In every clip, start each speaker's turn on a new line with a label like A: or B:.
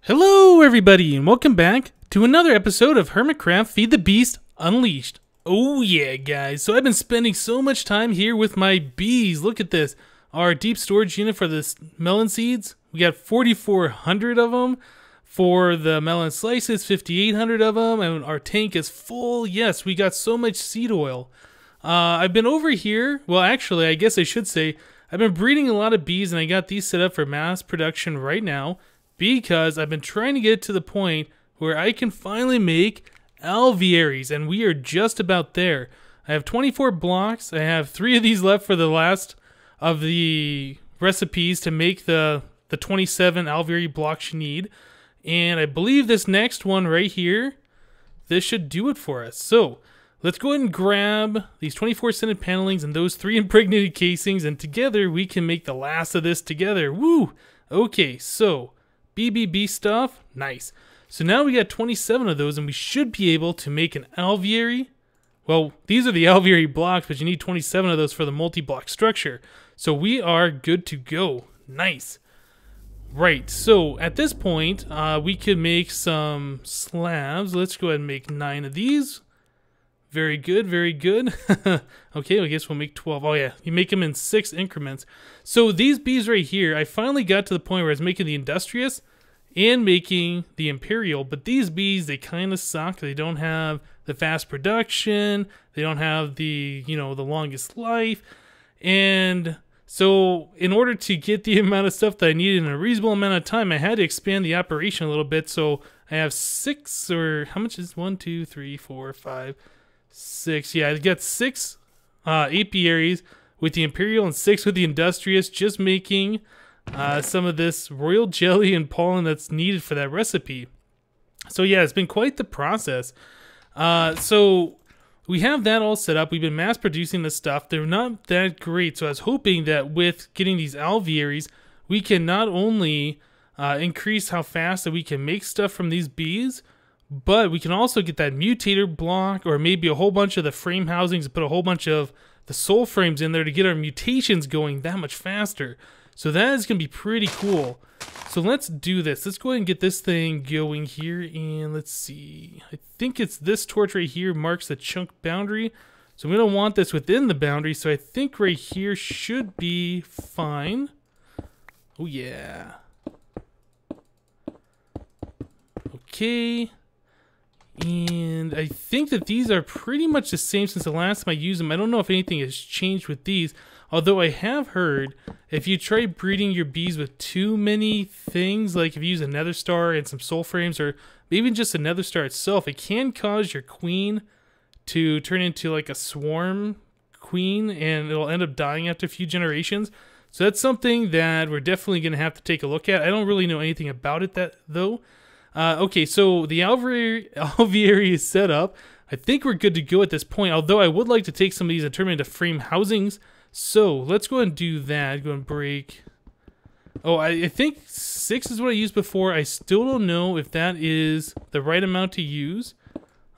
A: Hello everybody and welcome back to another episode of HermitCraft Feed the Beast Unleashed. Oh yeah guys, so I've been spending so much time here with my bees. Look at this, our deep storage unit for this melon seeds. We got 4,400 of them. For the melon slices, 5,800 of them, and our tank is full. Yes, we got so much seed oil. I've been over here, well actually I guess I should say, I've been breeding a lot of bees and I got these set up for mass production right now. Because I've been trying to get to the point where I can finally make alvearies, and we are just about there. I have 24 blocks. I have 3 of these left for the last of the recipes to make the 27 alveary blocks you need. And I believe this next one right here, this should do it for us. So let's go ahead and grab these 24 scented panelings and those 3 impregnated casings, and together we can make the last of this together. Woo! Okay, so BBB stuff, nice. So now we got 27 of those and we should be able to make an alveary. Well, these are the alveary blocks, but you need 27 of those for the multi-block structure. So we are good to go. Nice. Right, so at this point, we could make some slabs. Let's go ahead and make 9 of these. Very good, very good. Okay, I guess we'll make 12. Oh yeah, you make them in 6 increments. So these bees right here, I finally got to the point where I was making the industrious and making the imperial, but these bees, they kind of suck. They don't have the fast production. They don't have the, the longest life. And so in order to get the amount of stuff that I needed in a reasonable amount of time, I had to expand the operation a little bit. So I have 6, or how much is 1, 2, 3, 4, 5, 6. Yeah, I got 6 apiaries with the imperial and 6 with the industrious, just making some of this royal jelly and pollen that's needed for that recipe. So yeah, it's been quite the process. So we have that all set up. We've been mass producing this stuff. They're not that great, so I was hoping that with getting these alvearies, we can not only increase how fast that we can make stuff from these bees, but we can also get that mutator block, or maybe a whole bunch of the frame housings, put a whole bunch of the soul frames in there to get our mutations going that much faster. So that is going to be pretty cool. So let's do this. Let's go ahead and get this thing going here. And let's see. I think it's this torch right here marks the chunk boundary. So I'm going to want this within the boundary. So I think right here should be fine. Oh yeah. Okay. And I think that these are pretty much the same since the last time I used them. I don't know if anything has changed with these. Although I have heard if you try breeding your bees with too many things, like if you use a nether star and some soul frames, or maybe just a nether star itself, it can cause your queen to turn into like a swarm queen, and it'll end up dying after a few generations. So that's something that we're definitely going to have to take a look at. I don't really know anything about it though. Okay, so the alveary is set up. I think we're good to go at this point, although I would like to take some of these and turn them into frame housings. So let's go ahead and do that. Go and break. Oh, I think 6 is what I used before. I still don't know if that is the right amount to use.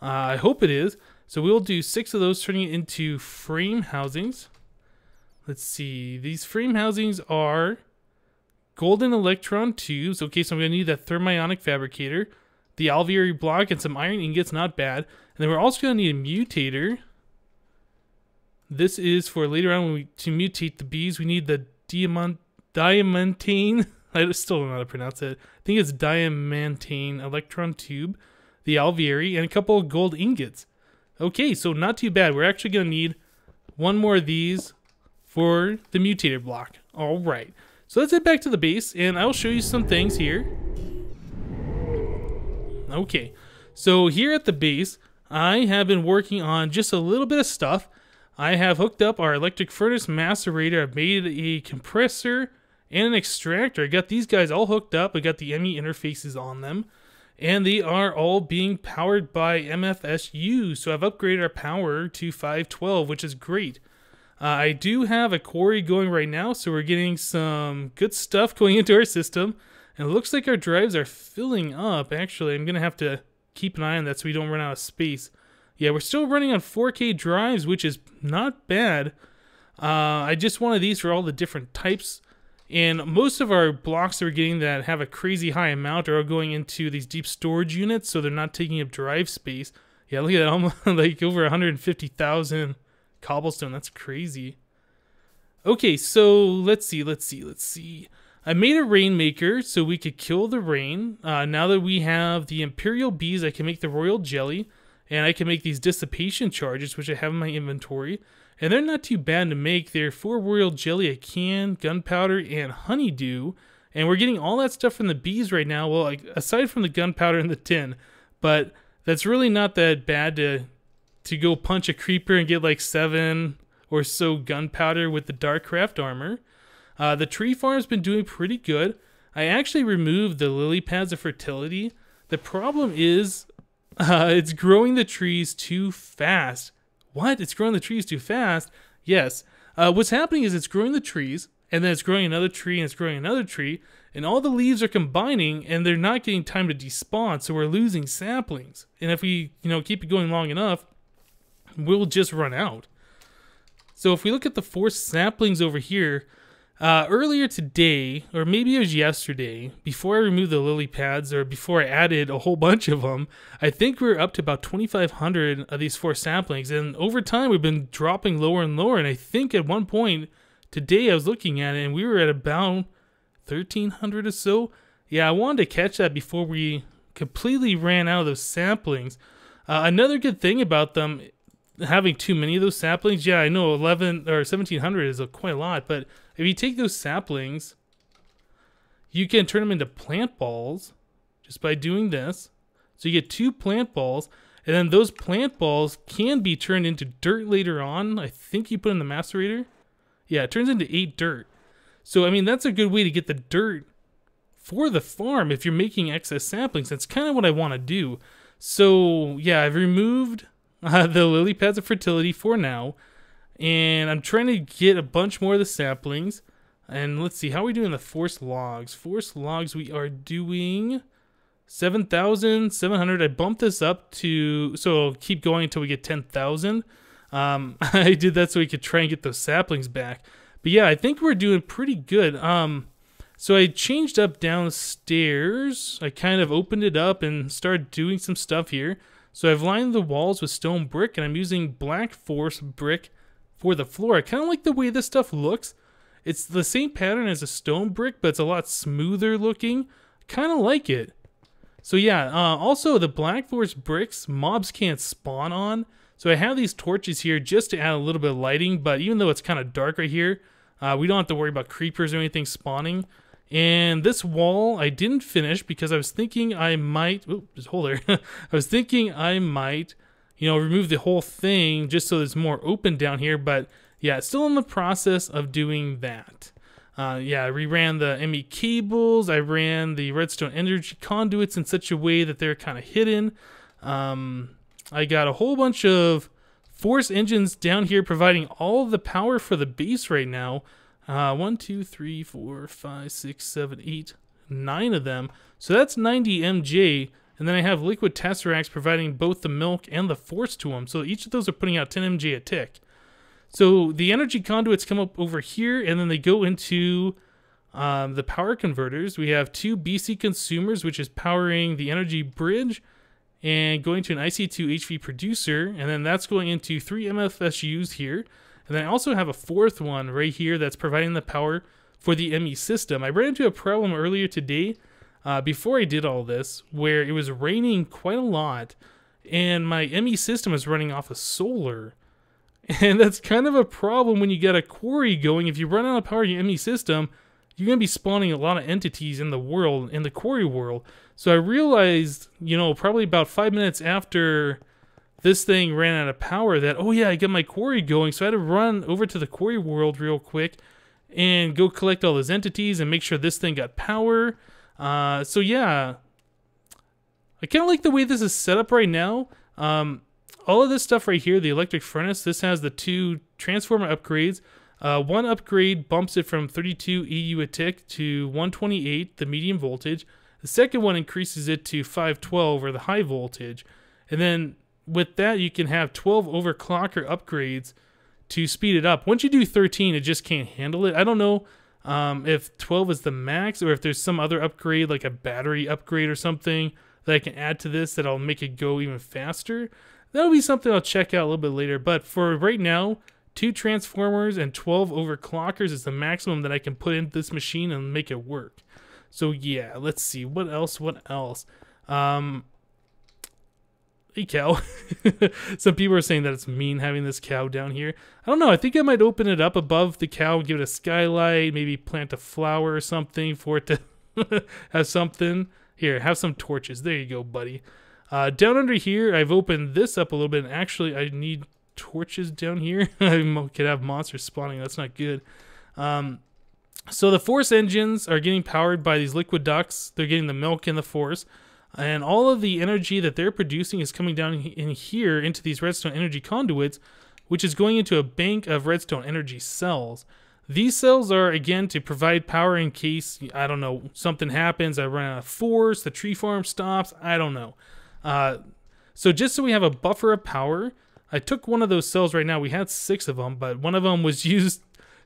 A: I hope it is. So we'll do 6 of those, turning it into frame housings. Let's see. These frame housings are golden electron tubes. Okay, so I'm going to need that thermionic fabricator, the alveary block, and some iron ingots. Not bad. And then we're also going to need a mutator. This is for later on to mutate the bees. We need the diamantine. I still don't know how to pronounce it. I think it's diamantine electron tube, the alveary, and a couple of gold ingots. Okay, so not too bad. We're actually going to need 1 more of these for the mutator block. All right. So let's head back to the base, and I'll show you some things here. Okay, so here at the base, I have been working on just a little bit of stuff. I have hooked up our electric furnace macerator. I've made a compressor and an extractor. I got these guys all hooked up. I got the ME interfaces on them, and they are all being powered by MFSU. So I've upgraded our power to 512, which is great. I do have a quarry going right now, so we're getting some good stuff going into our system. And it looks like our drives are filling up. Actually, I'm going to have to keep an eye on that so we don't run out of space. Yeah, we're still running on 4K drives, which is not bad. I just wanted these for all the different types And most of our blocks that we're getting that have a crazy high amount are going into these deep storage units, so they're not taking up drive space. Yeah, look at that, almost like over 150,000 cobblestone. That's crazy. Okay, so let's see. I made a rainmaker so we could kill the rain. Now that we have the Imperial Bees, I can make the Royal Jelly, and I can make these Dissipation Charges, which I have in my inventory. And they're not too bad to make. They're 4 Royal Jelly, a can, gunpowder, and honeydew. And we're getting all that stuff from the bees right now, well, like, aside from the gunpowder and the tin. But that's really not that bad to go punch a creeper and get like 7 or so gunpowder with the Darkcraft armor. The tree farm's been doing pretty good. I actually removed the lily pads of fertility. The problem is it's growing the trees too fast. What? It's growing the trees too fast? Yes. What's happening is it's growing the trees, and then it's growing another tree, and it's growing another tree, and all the leaves are combining, and they're not getting time to despawn, so we're losing saplings. And if we, keep it going long enough, we'll just run out. So if we look at the 4 saplings over here, earlier today, or maybe it was yesterday, before I removed the lily pads, or before I added a whole bunch of them, I think we're up to about 2,500 of these 4 saplings, and over time we've been dropping lower and lower, and I think at one point today I was looking at it, and we were at about 1,300 or so. Yeah, I wanted to catch that before we completely ran out of those saplings. Another good thing about them having too many of those saplings, yeah, I know 11 or 1,700 is quite a lot, but if you take those saplings, you can turn them into plant balls just by doing this. So you get 2 plant balls, and then those plant balls can be turned into dirt later on. I think you put in the macerator. Yeah, it turns into 8 dirt. So, I mean, that's a good way to get the dirt for the farm if you're making excess saplings. That's kind of what I want to do. So, yeah, I've removed the lily pads of fertility for now, and I'm trying to get a bunch more of the saplings. And let's see, how are we doing the forest logs? Forest logs, we are doing 7,700. I bumped this up to, so I'll keep going until we get 10,000. I did that so we could try and get those saplings back. But yeah, I think we're doing pretty good. So I changed up downstairs. I kind of opened it up and started doing some stuff here. So I've lined the walls with stone brick, and I'm using black forest brick for the floor. I kind of like the way this stuff looks. It's the same pattern as a stone brick, but it's a lot smoother looking. Kind of like it. So yeah, also the black forest bricks, mobs can't spawn on. So I have these torches here just to add a little bit of lighting, but even though it's kind of dark right here, we don't have to worry about creepers or anything spawning. And this wall I didn't finish because I was thinking I might, just hold there. I was thinking I might, remove the whole thing just so it's more open down here, but yeah, it's still in the process of doing that. Yeah, I reran the ME cables. I ran the redstone energy conduits in such a way that they're kind of hidden. I got a whole bunch of force engines down here providing all of the power for the base right now. 1, 2, 3, 4, 5, 6, 7, 8, 9 of them. So that's 90 MJ. And then I have liquid tesseracts providing both the milk and the force to them. So each of those are putting out 10 MJ a tick. So the energy conduits come up over here, and then they go into the power converters. We have 2 BC consumers, which is powering the energy bridge, and going to an IC2 HV producer, and then that's going into 3 MFSUs here. And then I also have a 4th one right here that's providing the power for the ME system. I ran into a problem earlier today, before I did all this, where it was raining quite a lot, and my ME system is running off of solar. And that's kind of a problem when you get a quarry going. If you run out of power in your ME system, you're going to be spawning a lot of entities in the world, in the quarry world. So I realized, probably about 5 minutes after this thing ran out of power that, oh yeah, I got my quarry going. So I had to run over to the quarry world real quick and go collect all those entities and make sure this thing got power. So yeah, I kind of like the way this is set up right now. All of this stuff right here, the electric furnace, this has the 2 transformer upgrades. One upgrade bumps it from 32 EU a tick to 128, the medium voltage. The second one increases it to 512, or the high voltage. And then with that, you can have 12 overclocker upgrades to speed it up. Once you do 13, it just can't handle it. I don't know if 12 is the max, or if there's some other upgrade, like a battery upgrade or something that I can add to this that'll make it go even faster. That'll be something I'll check out a little bit later. But for right now, 2 transformers and 12 overclockers is the maximum that I can put in this machine and make it work. So yeah, let's see. What else? Hey, cow. Some people are saying that it's mean having this cow down here. I don't know. I think I might open it up above the cow, give it a skylight, maybe plant a flower or something for it to have something. Here, have some torches. There you go, buddy. Down under here, I've opened this up a little bit. And actually, I need torches down here. I could have monsters spawning. That's not good. So the force engines are getting powered by these liquid ducts. They're getting the milk in the force. And all of the energy that they're producing is coming down in here into these redstone energy conduits, which is going into a bank of redstone energy cells. These cells are, again, to provide power in case, I don't know, something happens, I run out of force, the tree farm stops, I don't know. So just so we have a buffer of power, I took one of those cells right now. We had 6 of them, but one of them was used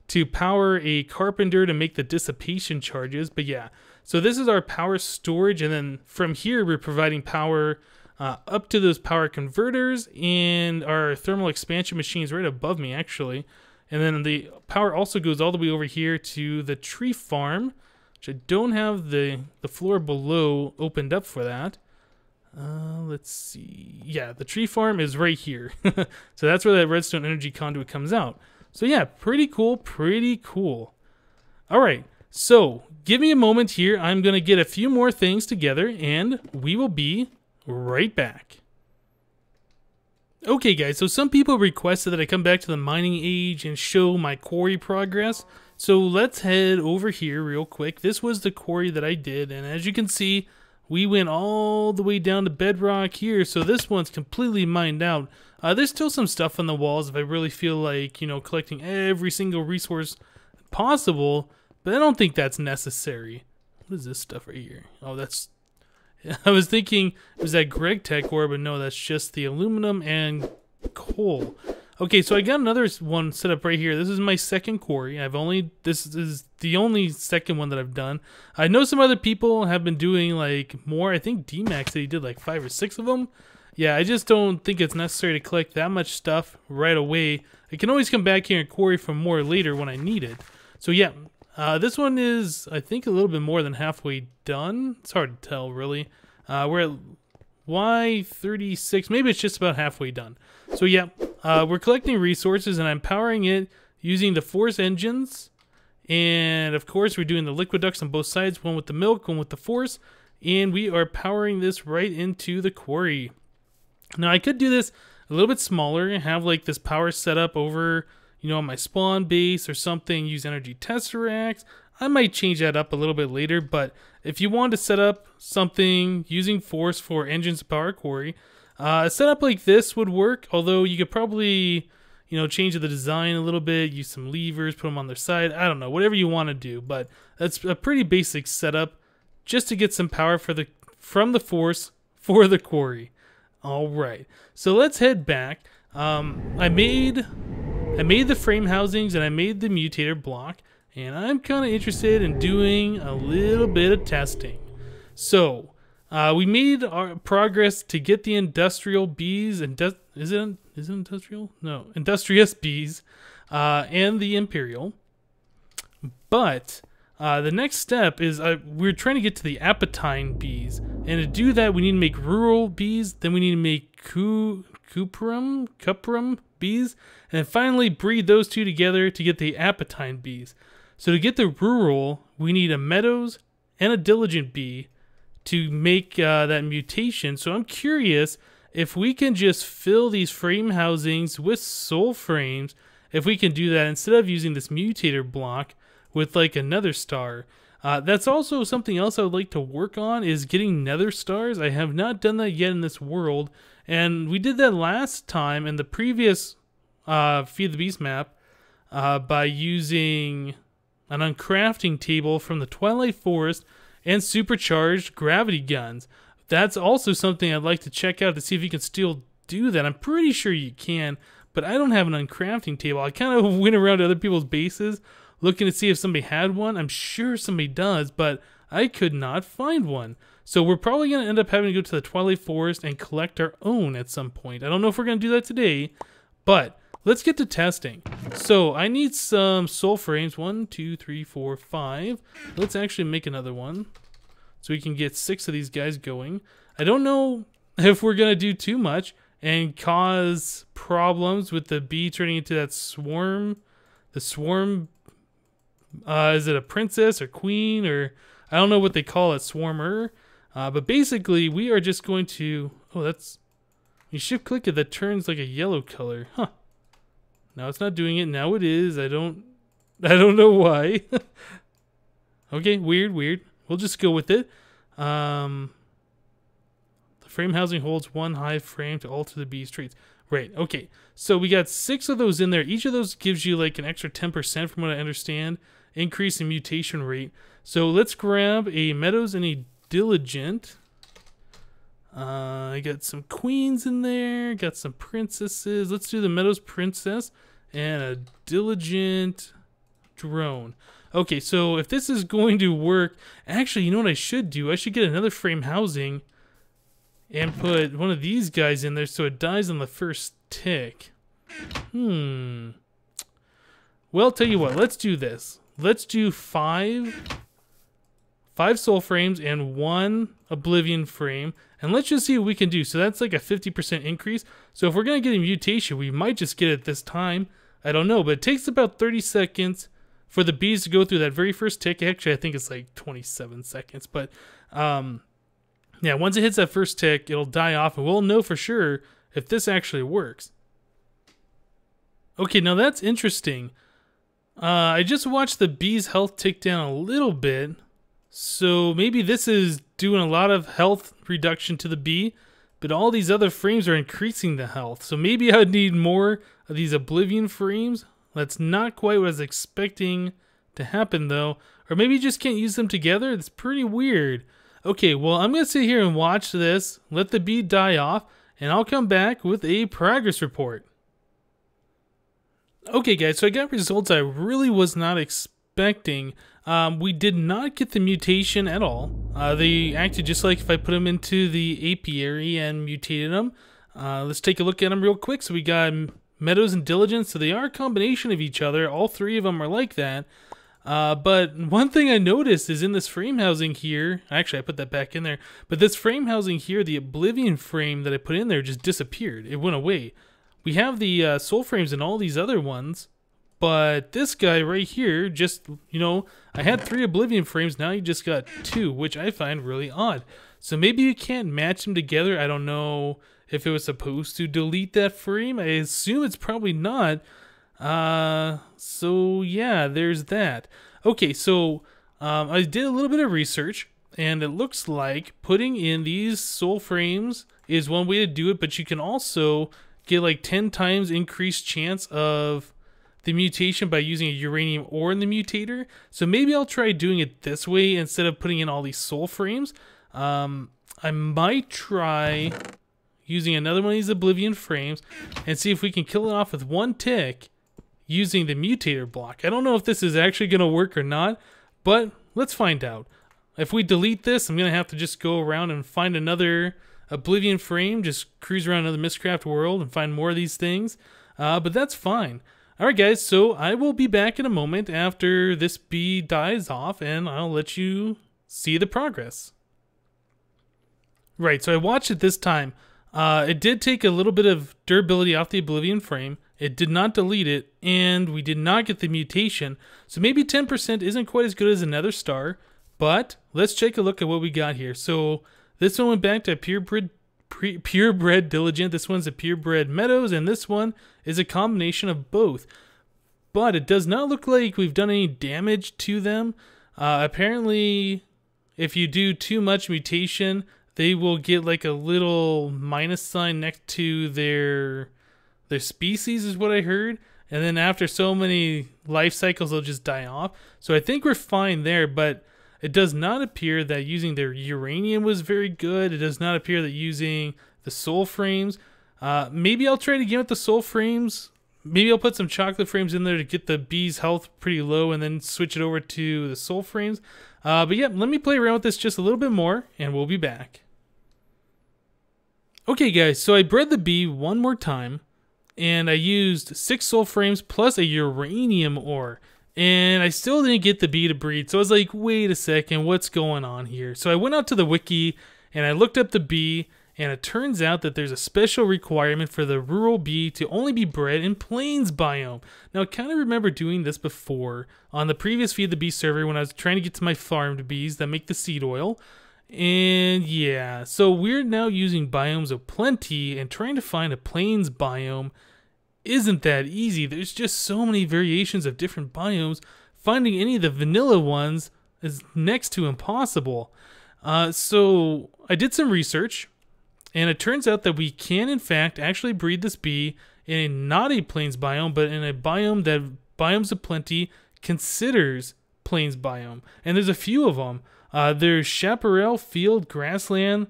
A: to power a carpenter to make the dissipation charges. But yeah, so this is our power storage, and then from here we're providing power up to those power converters and our thermal expansion machines right above me, actually. And then the power also goes all the way over here to the tree farm, which I don't have the floor below opened up for that. Let's see. Yeah, the tree farm is right here. So that's where that redstone energy conduit comes out. So yeah, pretty cool, pretty cool. All right, so give me a moment here. I'm going to get a few more things together, and we will be right back. Okay, guys, so some people requested that I come back to the mining age and show my quarry progress. So let's head over here real quick. This was the quarry that I did, and as you can see, we went all the way down to bedrock here, so this one's completely mined out. There's still some stuff on the walls if I really feel like, you know, collecting every single resource possible, but I don't think that's necessary. What is this stuff right here? Oh, that's... I was thinking it was that Greg Tech ore, but no, that's just the aluminum and coal. Okay, so I got another one set up right here. This is my second quarry. This is the only second one that I've done. I know some other people have been doing like more. I think D-Max said he did like 5 or 6 of them. Yeah, I just don't think it's necessary to collect that much stuff right away. I can always come back here and quarry for more later when I need it. So yeah, this one is, I think, a little bit more than halfway done. It's hard to tell, really. We're at Y36. Maybe it's just about halfway done. So yeah, we're collecting resources, and I'm powering it using the force engines. And of course, we're doing the liquid ducts on both sides, one with the milk, one with the force. And we are powering this right into the quarry. Now, I could do this a little bit smaller and have like this power set up over, you know, my spawn base or something, use energy tesseracts. I might change that up a little bit later, but if you want to set up something using force for engines to power quarry, a setup like this would work, although you could probably, you know, change the design a little bit, use some levers, put them on their side, I don't know, whatever you want to do, but that's a pretty basic setup just to get some power from the force for the quarry. All right, so let's head back. I made the frame housings and I made the mutator block, and I'm kind of interested in doing a little bit of testing. So we made our progress to get the industrial bees and is it industrial? No, industrious bees and the imperial. But the next step is we're trying to get to the apatine bees, and to do that we need to make rural bees, then we need to make cuprum bees, and then finally breed those two together to get the apatine bees. So to get the rural, we need a meadows and a diligent bee to make that mutation. So I'm curious if we can just fill these frame housings with soul frames, if we can do that instead of using this mutator block with like a nether star. That's also something else I would like to work on, is getting nether stars. I have not done that yet in this world, and we did that last time in the previous Feed the Beast map by using an uncrafting table from the Twilight Forest and supercharged gravity guns. That's also something I'd like to check out to see if you can still do that. I'm pretty sure you can, but I don't have an uncrafting table. I kind of went around to other people's bases looking to see if somebody had one. I'm sure somebody does, but I could not find one. So we're probably going to end up having to go to the Twilight Forest and collect our own at some point. I don't know if we're going to do that today, but let's get to testing. So I need some soul frames. 1, 2, 3, 4, 5. Let's actually make another one so we can get 6 of these guys going. I don't know if we're going to do too much and cause problems with the bee turning into that swarm. The swarm, is it a princess or queen, or I don't know what they call it, swarmer. But basically we are just going to, oh, that's, you shift click it, that turns like a yellow color. Huh. Now it's not doing it. Now it is. I don't know why. Okay, weird. We'll just go with it. The frame housing holds 1 hive frame to alter the bee's traits. Right, okay. So we got 6 of those in there. Each of those gives you like an extra 10% from what I understand. Increase in mutation rate. So let's grab a Meadows and a Diligent. I got some queens in there. Got some princesses. Let's do the Meadows princess and a Diligent drone. Okay, so if this is going to work, actually, you know what I should do? I should get another frame housing and put one of these guys in there so it dies on the first tick. Well, tell you what, let's do this. Let's do 5 soul frames and 1 oblivion frame, and let's just see what we can do. So that's like a 50% increase. So if we're going to get a mutation, we might just get it this time. I don't know, but it takes about 30 seconds for the bees to go through that very first tick. Actually, I think it's like 27 seconds, but yeah, once it hits that first tick, it'll die off, and we'll know for sure if this actually works. Okay, now that's interesting. I just watched the bee's health tick down a little bit, so maybe this is doing a lot of health reduction to the bee, but all these other frames are increasing the health. So maybe I'd need more of these oblivion frames. That's not quite what I was expecting to happen, though. Or maybe you just can't use them together. It's pretty weird. Okay, well, I'm going to sit here and watch this, let the bee die off, and I'll come back with a progress report. Okay, guys, so I got results I really was not expecting. We did not get the mutation at all. They acted just like if I put them into the apiary and mutated them. Let's take a look at them real quick. So we got Meadows and Diligence, so they are a combination of each other. All 3 of them are like that. But one thing I noticed is in this frame housing here, actually I put that back in there, but this frame housing here, the oblivion frame that I put in there just disappeared. It went away. We have the soul frames in all these other ones, but this guy right here just, you know, I had 3 oblivion frames, now you just got 2, which I find really odd. So maybe you can't match them together. I don't know if it was supposed to delete that frame. I assume it's probably not. So yeah, there's that. Okay, so I did a little bit of research, and it looks like putting in these soul frames is one way to do it, but you can also get like 10 times increased chance of the mutation by using a uranium ore in the mutator. So maybe I'll try doing it this way instead of putting in all these soul frames. I might try using another one of these oblivion frames and see if we can kill it off with 1 tick using the mutator block. I don't know if this is actually going to work or not, but let's find out. If we delete this, I'm going to have to just go around and find another oblivion frame, just cruise around another Mystcraft world and find more of these things, but that's fine. Alright guys, so I will be back in a moment after this bee dies off, and I'll let you see the progress. Right, so I watched it this time. It did take a little bit of durability off the oblivion frame. It did not delete it, and we did not get the mutation. So maybe 10% isn't quite as good as another star, but let's take a look at what we got here. So this one went back to purebred Diligent. This one's a purebred Meadows, and this one is a combination of both. But it does not look like we've done any damage to them. Apparently, if you do too much mutation, they will get like a little minus sign next to their species, is what I heard. And then after so many life cycles, they'll just die off. So I think we're fine there, but it does not appear that using their uranium was very good. It does not appear that using the soul frames. Maybe I'll try it again with the soul frames maybe I'll put some chocolate frames in there to get the bee's health pretty low and then switch it over to the soul frames. But yeah, let me play around with this just a little bit more and we'll be back. Okay guys, so I bred the bee one more time and I used 6 soul frames plus a uranium ore. And I still didn't get the bee to breed. So I was like, wait a second, what's going on here? So I went out to the wiki and I looked up the bee, and it turns out that there's a special requirement for the rural bee to only be bred in plains biome. Now I kind of remember doing this before on the previous Feed the Bee server when I was trying to get to my farmed bees that make the seed oil. And yeah, so we're now using biomes of plenty, and trying to find a plains biome isn't that easy. There's just so many variations of different biomes. Finding any of the vanilla ones is next to impossible. So I did some research, and it turns out that we can in fact actually breed this bee in not a plains biome, but in a biome that Biomes of Plenty considers plains biome. And there's a few of them. There's chaparral, field, grassland,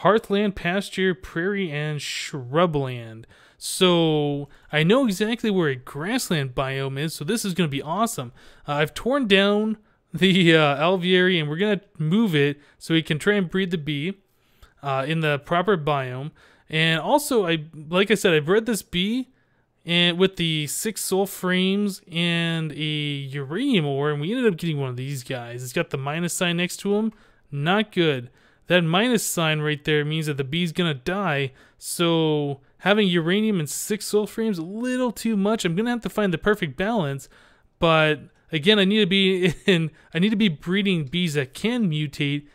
A: hearthland, pasture, prairie, and shrubland. So I know exactly where a grassland biome is, so this is going to be awesome. I've torn down the Alveary, and we're going to move it so we can try and breed the bee in the proper biome. And also, like I said, I bred this bee and with the 6 soul frames and a uranium ore, and we ended up getting one of these guys. It's got the minus sign next to him. Not good. That minus sign right there means that the bee's going to die, so having uranium and 6 soul frames a little too much. I'm gonna have to find the perfect balance, but again, I need to be breeding bees that can mutate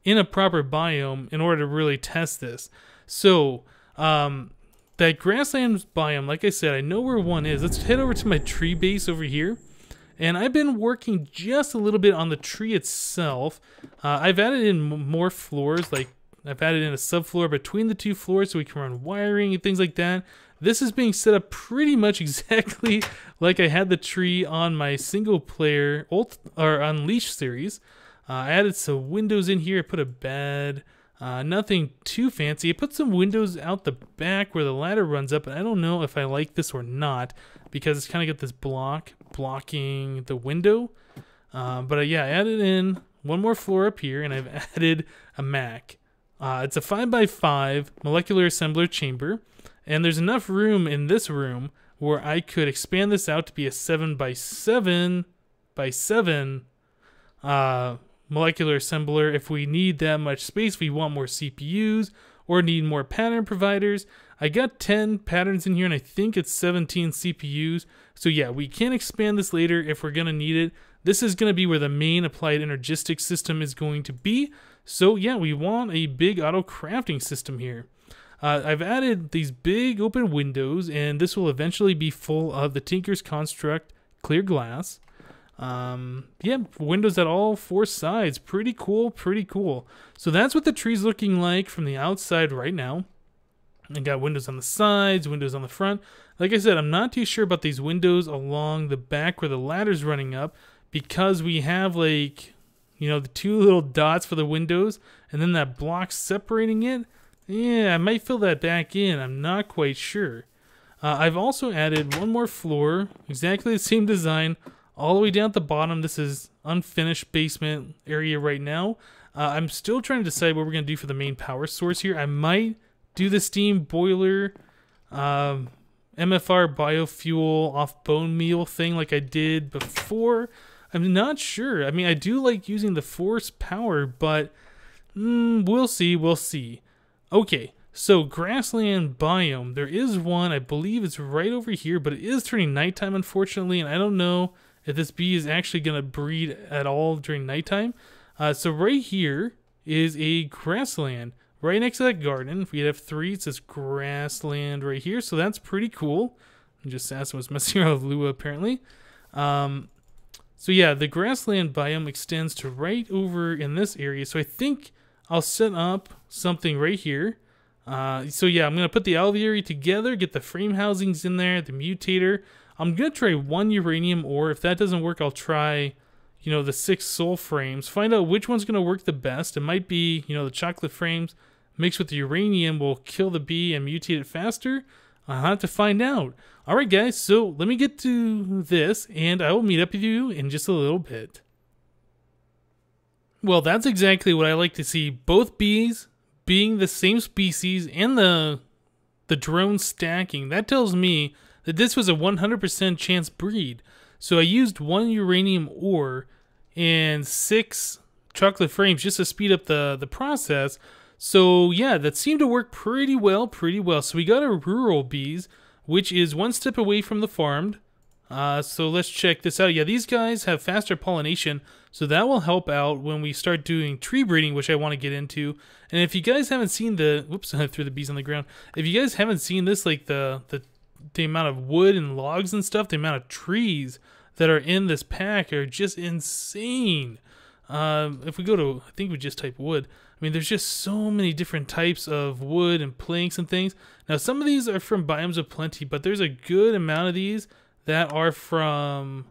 A: in a proper biome in order to really test this. So that grassland biome, like I said, I know where one is. Let's head over to my tree base over here, and I've been working just a little bit on the tree itself. I've added in more floors, like I've added in a subfloor between the 2 floors so we can run wiring and things like that. This is being set up pretty much exactly like I had the tree on my single player Unleashed series. I added some windows in here. I put a bed. Nothing too fancy. I put some windows out the back where the ladder runs up, and I don't know if I like this or not because it's kind of got this block blocking the window. But yeah, I added in one more floor up here, and I've added a Mac. It's a 5x5 molecular assembler chamber, and there's enough room in this room where I could expand this out to be a 7x7 molecular assembler if we need that much space, we want more CPUs, or need more pattern providers. I got 10 patterns in here, and I think it's 17 CPUs. So yeah, we can expand this later if we're going to need it. This is going to be where the main applied energistic system is going to be. So yeah, we want a big auto crafting system here. I've added these big open windows, and this will eventually be full of the Tinker's Construct clear glass. Yeah, windows at all 4 sides. Pretty cool, pretty cool. So that's what the tree's looking like from the outside right now. I got windows on the sides, windows on the front. Like I said, I'm not too sure about these windows along the back where the ladder's running up, because we have, like, you know, the 2 little dots for the windows and then that block separating it. Yeah, I might fill that back in. I'm not quite sure. I've also added one more floor, exactly the same design, all the way down at the bottom. This is unfinished basement area right now. I'm still trying to decide what we're going to do for the main power source here. I might do the steam boiler, MFR biofuel off bone meal thing like I did before. I'm not sure. I mean, I do like using the force power, but we'll see, we'll see. Okay, so Grassland Biome. There is one, I believe it's right over here, but it is turning nighttime, unfortunately, and I don't know if this bee is actually going to breed at all during nighttime. So right here is a grassland. Right next to that garden, we have 3. It says grassland right here, so that's pretty cool. I'm just asking what's messing around with Lua, apparently. So yeah, the grassland biome extends to right over in this area. So I think I'll set up something right here. So yeah, I'm going to put the alveary together, get the frame housings in there, the mutator. I'm going to try 1 uranium ore. If that doesn't work, I'll try, you know, the 6 soul frames. Find out which one's going to work the best. It might be, you know, the chocolate frames mixed with the uranium will kill the bee and mutate it faster. I'll have to find out. Alright guys, so let me get to this, and I will meet up with you in just a little bit. Well, that's exactly what I like to see. Both bees being the same species and the drone stacking. That tells me that this was a 100% chance breed. So I used 1 uranium ore and 6 chocolate frames just to speed up the process. So yeah, that seemed to work pretty well. So we got our rural bees, which is 1 step away from the farmed. So let's check this out. Yeah, these guys have faster pollination, so that will help out when we start doing tree breeding, which I want to get into. And if you guys haven't seen the, whoops, I threw the bees on the ground. If you guys haven't seen this, like the amount of wood and logs and stuff, the amount of trees that are in this pack are just insane. If we go to, I think we just type wood. I mean, there's just so many different types of wood and planks and things. Now, some of these are from Biomes of Plenty, but there's a good amount of these that are from,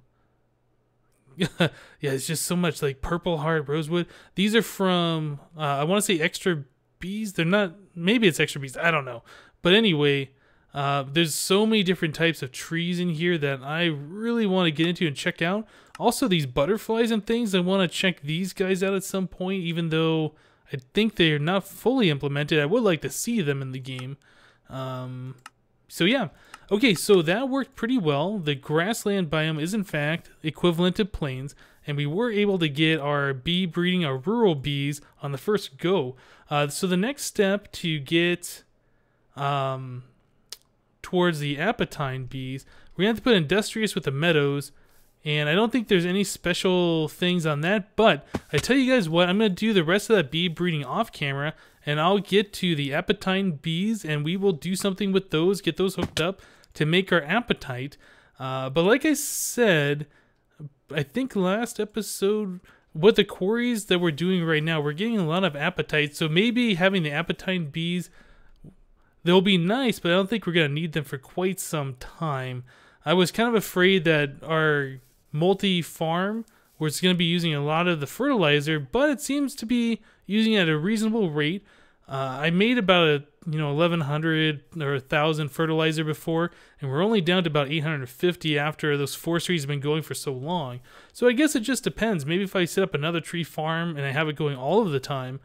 A: yeah, it's just so much, like purple heart, rosewood. These are from, I want to say extra bees. They're not, maybe it's extra bees, I don't know. But anyway, there's so many different types of trees in here that I really want to get into and check out. Also, these butterflies and things, I want to check these guys out at some point, even though I think they're not fully implemented. I would like to see them in the game. So yeah. Okay, so that worked pretty well. The grassland biome is in fact equivalent to plains, and we were able to get our bee breeding, our rural bees, on the first go. So the next step to get towards the apatine bees, we're going to have to put industrious with the meadows, and I don't think there's any special things on that, but I tell you guys what, I'm going to do the rest of that bee breeding off camera, and I'll get to the apatine bees, and we will do something with those, get those hooked up to make our appetite. But like I said, I think last episode, what the quarries that we're doing right now, we're getting a lot of appetite, so maybe having the apatine bees, they'll be nice, but I don't think we're going to need them for quite some time. I was kind of afraid that our multi-farm was going to be using a lot of the fertilizer, but it seems to be using it at a reasonable rate. I made about 1,100 or 1,000 fertilizer before, and we're only down to about 850 after those forestries have been going for so long. So I guess it just depends. Maybe if I set up another tree farm and I have it going all of the time,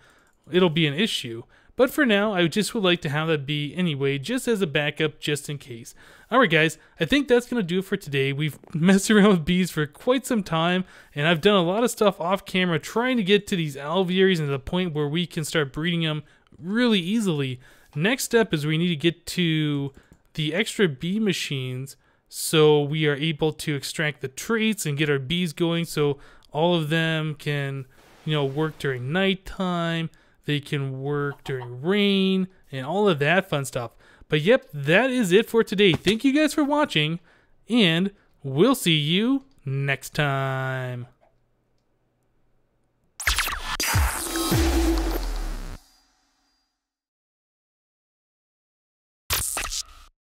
A: it'll be an issue. But for now, I just would like to have that be anyway, just as a backup, just in case. Alright guys, I think that's going to do it for today. We've messed around with bees for quite some time, and I've done a lot of stuff off camera trying to get to these alvearies and to the point where we can start breeding them really easily. Next step is we need to get to the extra bee machines so we are able to extract the traits and get our bees going so all of them can, work during nighttime. They can work during rain and all of that fun stuff. But yep, that is it for today. Thank you guys for watching, and we'll see you next time.